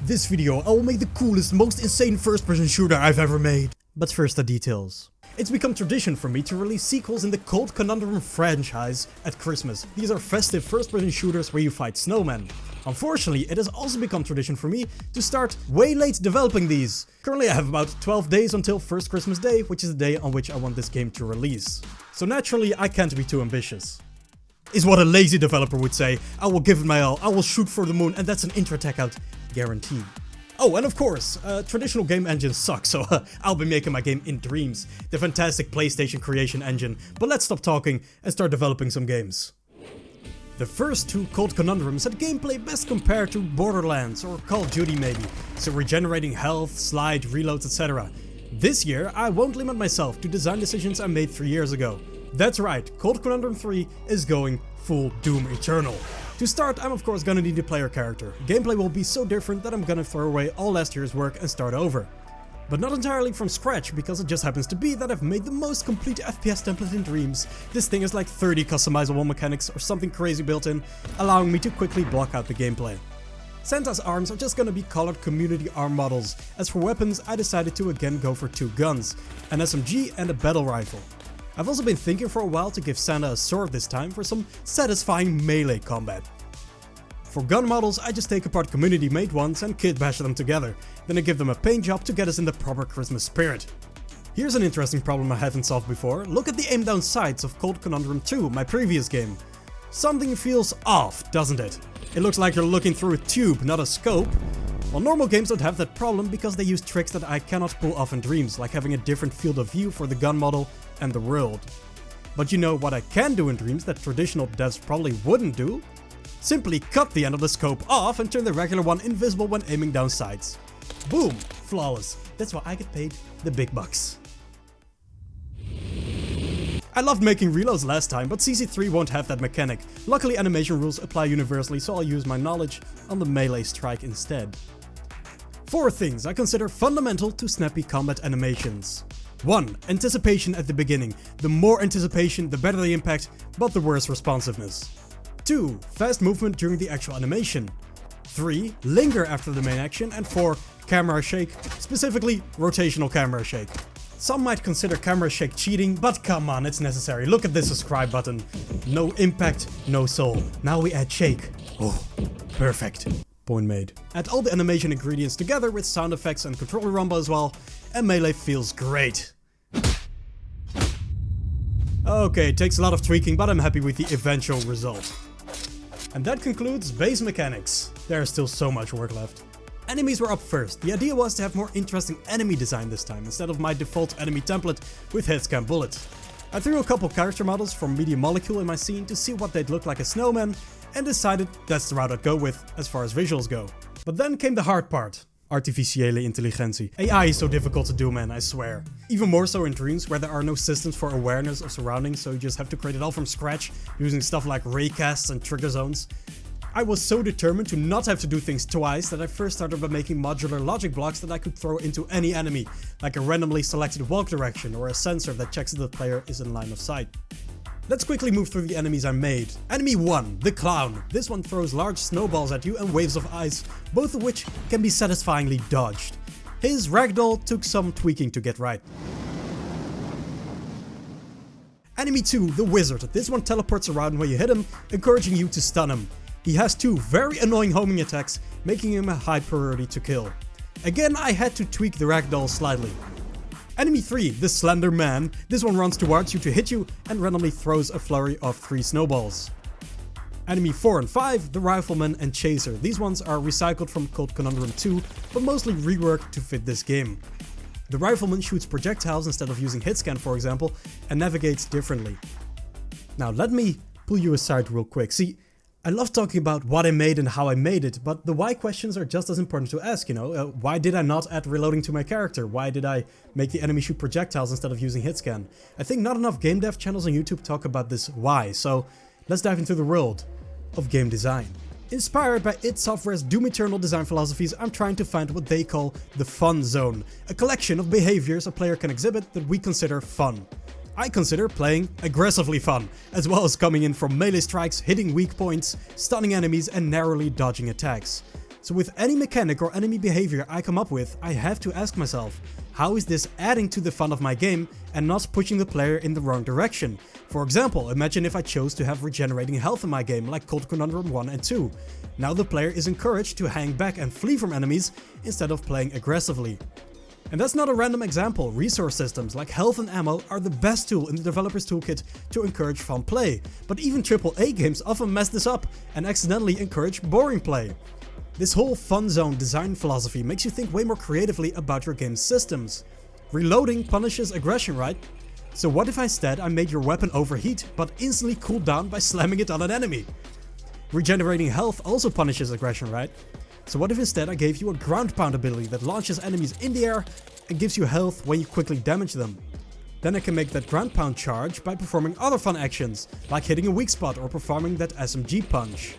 This video, I will make the coolest, most insane first-person shooter I've ever made. But first the details. It's become tradition for me to release sequels in the Cold Conundrum franchise at Christmas. These are festive first-person shooters where you fight snowmen. Unfortunately, it has also become tradition for me to start way late developing these. Currently I have about 12 days until first Christmas Day, which is the day on which I want this game to release. So naturally, I can't be too ambitious. Is what a lazy developer would say. I will give it my all, I will shoot for the moon, and that's an intro tech out guarantee. Oh, and of course, traditional game engines suck, so I'll be making my game in Dreams, the fantastic PlayStation creation engine. But let's stop talking and start developing some games. The first two Cold Conundrums had gameplay best compared to Borderlands or Call of Duty maybe, so regenerating health, slide, reloads, etc. This year, I won't limit myself to design decisions I made 3 years ago. That's right, Cold Conundrum 3 is going full Doom Eternal. To start, I'm of course gonna need a player character. Gameplay will be so different that I'm gonna throw away all last year's work and start over. But not entirely from scratch, because it just happens to be that I've made the most complete FPS template in Dreams. This thing has like 30 customizable mechanics or something crazy built in, allowing me to quickly block out the gameplay. Santa's arms are just gonna be colored community arm models. As for weapons, I decided to again go for 2 guns, an SMG and a battle rifle. I've also been thinking for a while to give Santa a sword this time for some satisfying melee combat. For gun models, I just take apart community-made ones and kit bash them together, then I give them a paint job to get us in the proper Christmas spirit. Here's an interesting problem I haven't solved before. Look at the aim down sights of Cold Conundrum 2, my previous game. Something feels off, doesn't it? It looks like you're looking through a tube, not a scope. Well, normal games don't have that problem because they use tricks that I cannot pull off in Dreams, like having a different field of view for the gun model and the world. But you know what I can do in Dreams that traditional devs probably wouldn't do? Simply cut the end of the scope off and turn the regular one invisible when aiming down sights. Boom! Flawless. That's why I get paid the big bucks. I loved making reloads last time, but CC3 won't have that mechanic. Luckily animation rules apply universally, so I'll use my knowledge on the melee strike instead. 4 things I consider fundamental to snappy combat animations. 1. Anticipation at the beginning. The more anticipation, the better the impact, but the worse responsiveness. 2. Fast movement during the actual animation. 3. Linger after the main action. And 4. Camera shake, specifically rotational camera shake. Some might consider camera shake cheating, but come on, it's necessary. Look at this subscribe button. No impact, no soul. Now we add shake. Oh, perfect. Point made. Add all the animation ingredients together with sound effects and controller rumble as well, and melee feels great. Okay, it takes a lot of tweaking, but I'm happy with the eventual result. And that concludes base mechanics. There's still so much work left. Enemies were up first. The idea was to have more interesting enemy design this time, instead of my default enemy template with headscan bullets. I threw a couple character models from Media Molecule in my scene to see what they'd look like as snowmen, and decided that's the route I'd go with as far as visuals go. But then came the hard part. Artificiële intelligentie. AI is so difficult to do, man, I swear. Even more so in Dreams, where there are no systems for awareness of surroundings, so you just have to create it all from scratch, using stuff like raycasts and trigger zones. I was so determined to not have to do things twice that I first started by making modular logic blocks that I could throw into any enemy, like a randomly selected walk direction or a sensor that checks if the player is in line of sight. Let's quickly move through the enemies I made. Enemy 1, the clown. This one throws large snowballs at you and waves of ice, both of which can be satisfyingly dodged. His ragdoll took some tweaking to get right. Enemy 2, the wizard. This one teleports around when you hit him, encouraging you to stun him. He has 2 very annoying homing attacks, making him a high priority to kill. Again, I had to tweak the ragdoll slightly. Enemy 3, the slender man. This one runs towards you to hit you and randomly throws a flurry of 3 snowballs. Enemy 4 and 5, the rifleman and chaser. These ones are recycled from Cold Conundrum 2, but mostly reworked to fit this game. The rifleman shoots projectiles instead of using hitscan, for example, and navigates differently. Now let me pull you aside real quick. See, I love talking about what I made and how I made it, but the why questions are just as important to ask, you know? Why did I not add reloading to my character? Why did I make the enemy shoot projectiles instead of using hitscan? I think not enough game dev channels on YouTube talk about this why, so let's dive into the world of game design. Inspired by id Software's Doom Eternal design philosophies, I'm trying to find what they call the fun zone, a collection of behaviors a player can exhibit that we consider fun. I consider playing aggressively fun, as well as coming in from melee strikes, hitting weak points, stunning enemies and narrowly dodging attacks. So with any mechanic or enemy behavior I come up with, I have to ask myself, how is this adding to the fun of my game and not pushing the player in the wrong direction? For example, imagine if I chose to have regenerating health in my game like Cold Conundrum 1 and 2. Now the player is encouraged to hang back and flee from enemies instead of playing aggressively. And that's not a random example. Resource systems like health and ammo are the best tool in the developer's toolkit to encourage fun play. But even AAA games often mess this up and accidentally encourage boring play. This whole fun zone design philosophy makes you think way more creatively about your game's systems. Reloading punishes aggression, right? So what if instead I made your weapon overheat but instantly cool down by slamming it on an enemy? Regenerating health also punishes aggression, right? So what if instead I gave you a ground pound ability that launches enemies in the air and gives you health when you quickly damage them? Then I can make that ground pound charge by performing other fun actions, like hitting a weak spot or performing that SMG punch.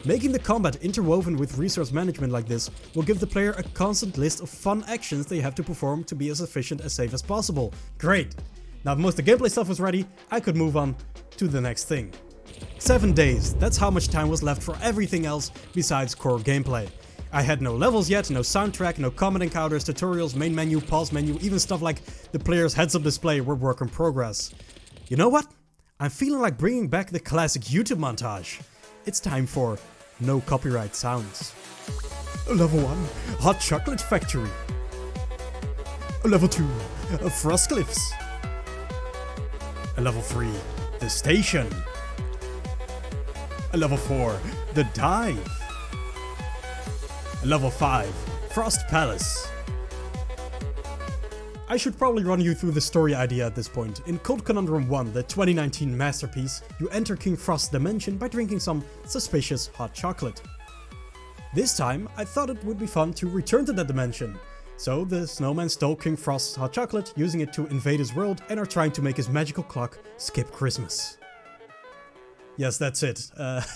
Making the combat interwoven with resource management like this will give the player a constant list of fun actions they have to perform to be as efficient and safe as possible. Great! Now that most of the gameplay stuff was ready, I could move on to the next thing. 7 days, that's how much time was left for everything else besides core gameplay. I had no levels yet, no soundtrack, no combat encounters, tutorials, main menu, pause menu, even stuff like the player's heads-up display were work in progress. You know what? I'm feeling like bringing back the classic YouTube montage. It's time for no copyright sounds. Level 1, Hot Chocolate Factory. Level 2, Frost Cliffs. Level 3, The Station. Level 4, The Dive. Level 5, Frost Palace. I should probably run you through the story idea at this point. In Cold Conundrum 1, the 2019 masterpiece, you enter King Frost's dimension by drinking some suspicious hot chocolate. This time, I thought it would be fun to return to that dimension. So the snowman stole King Frost's hot chocolate, using it to invade his world and are trying to make his magical clock skip Christmas. Yes, that's it.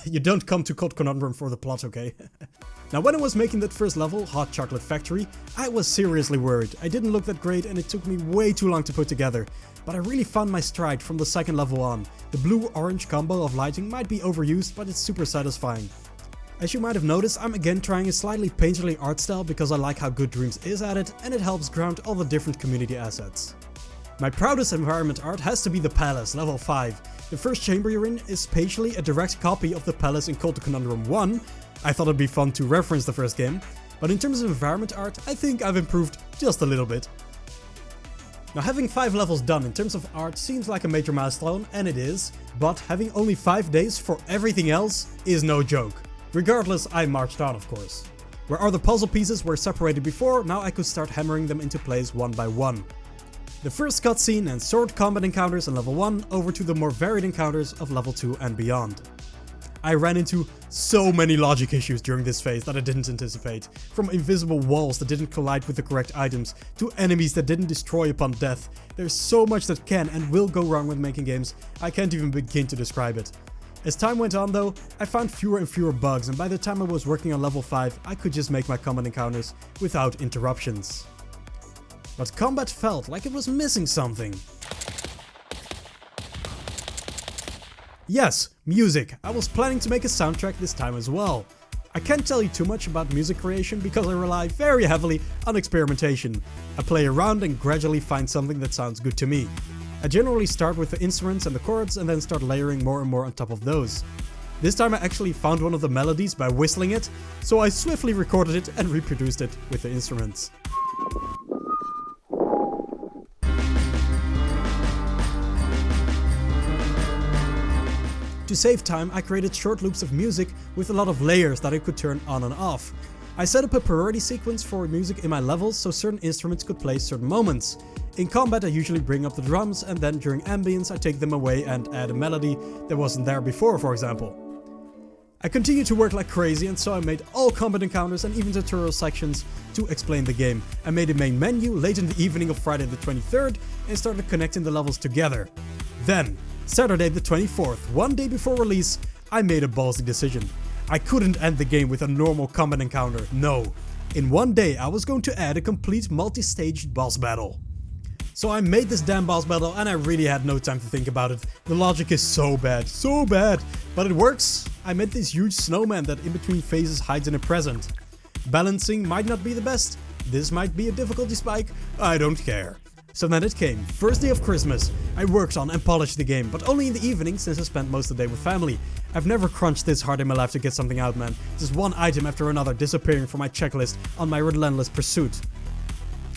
You don't come to Cold Conundrum for the plot, okay? Now, when I was making that first level, Hot Chocolate Factory, I was seriously worried. I didn't look that great and it took me way too long to put together. But I really found my stride from the second level on. The blue-orange combo of lighting might be overused, but it's super satisfying. As you might have noticed, I'm again trying a slightly painterly art style because I like how good Dreams is at it, and it helps ground all the different community assets. My proudest environment art has to be the Palace, level 5. The first chamber you're in is spatially a direct copy of the Palace in Cold Conundrum 1. I thought it'd be fun to reference the first game, but in terms of environment art, I think I've improved just a little bit. Now, having 5 levels done in terms of art seems like a major milestone, and it is, but having only 5 days for everything else is no joke. Regardless, I marched on, of course. Where other puzzle pieces were separated before, now I could start hammering them into place one by one. The first cutscene and sword combat encounters in level 1 over to the more varied encounters of level 2 and beyond. I ran into so many logic issues during this phase that I didn't anticipate. From invisible walls that didn't collide with the correct items, to enemies that didn't destroy upon death. There's so much that can and will go wrong with making games, I can't even begin to describe it. As time went on though, I found fewer and fewer bugs, and by the time I was working on level 5, I could just make my combat encounters without interruptions. But combat felt like it was missing something. Yes, music. I was planning to make a soundtrack this time as well. I can't tell you too much about music creation because I rely very heavily on experimentation. I play around and gradually find something that sounds good to me. I generally start with the instruments and the chords and then start layering more and more on top of those. This time I actually found one of the melodies by whistling it, so I swiftly recorded it and reproduced it with the instruments. To save time, I created short loops of music with a lot of layers that I could turn on and off. I set up a priority sequence for music in my levels so certain instruments could play certain moments. In combat I usually bring up the drums, and then during ambience I take them away and add a melody that wasn't there before, for example. I continued to work like crazy, and so I made all combat encounters and even tutorial sections to explain the game. I made a main menu late in the evening of Friday the 23rd and started connecting the levels together. Then, Saturday the 24th, one day before release, I made a ballsy decision. I couldn't end the game with a normal combat encounter, no. In one day I was going to add a complete multi-staged boss battle. So I made this damn boss battle and I really had no time to think about it. The logic is so bad, but it works. I made this huge snowman that in between phases hides in a present. Balancing might not be the best. This might be a difficulty spike. I don't care. So then it came. First day of Christmas. I worked on and polished the game, but only in the evening since I spent most of the day with family. I've never crunched this hard in my life to get something out, man. Just one item after another disappearing from my checklist on my relentless pursuit.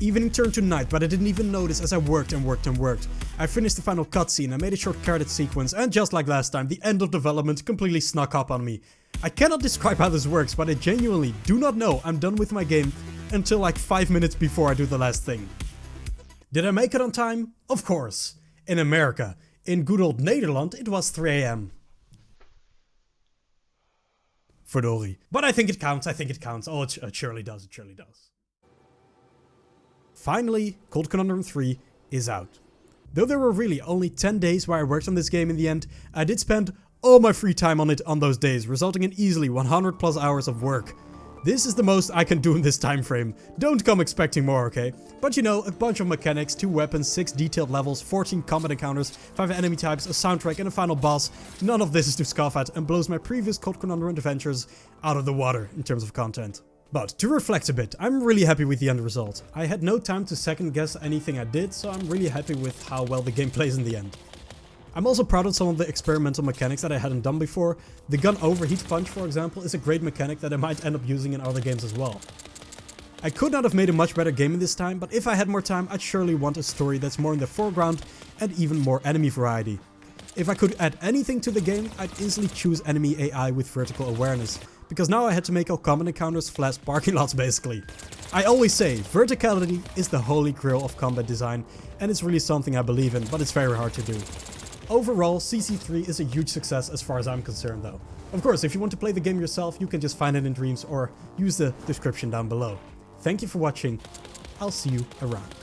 Evening turned to night, but I didn't even notice as I worked and worked and worked. I finished the final cutscene, I made a short credit sequence, and just like last time, the end of development completely snuck up on me. I cannot describe how this works, but I genuinely do not know I'm done with my game until like 5 minutes before I do the last thing. Did I make it on time? Of course. In America. In good old Nederland, it was 3 AM. Verdorie. But I think it counts, Oh, it surely does, it surely does. Finally, Cold Conundrum 3 is out. Though there were really only 10 days where I worked on this game in the end, I did spend all my free time on it on those days, resulting in easily 100 plus hours of work. This is the most I can do in this time frame. Don't come expecting more, okay? But you know, a bunch of mechanics, 2 weapons, 6 detailed levels, 14 combat encounters, 5 enemy types, a soundtrack and a final boss. None of this is to scoff at and blows my previous Cold Conundrum adventures out of the water in terms of content. But to reflect a bit, I'm really happy with the end result. I had no time to second guess anything I did, so I'm really happy with how well the game plays in the end. I'm also proud of some of the experimental mechanics that I hadn't done before. The gun overheat punch, for example, is a great mechanic that I might end up using in other games as well. I could not have made a much better game in this time, but if I had more time, I'd surely want a story that's more in the foreground and even more enemy variety. If I could add anything to the game, I'd easily choose enemy AI with vertical awareness, because now I had to make all combat encounters flat parking lots basically. I always say, verticality is the holy grail of combat design, and it's really something I believe in, but it's very hard to do. Overall, CC3 is a huge success as far as I'm concerned though. Of course, if you want to play the game yourself, you can just find it in Dreams or use the description down below. Thank you for watching. I'll see you around.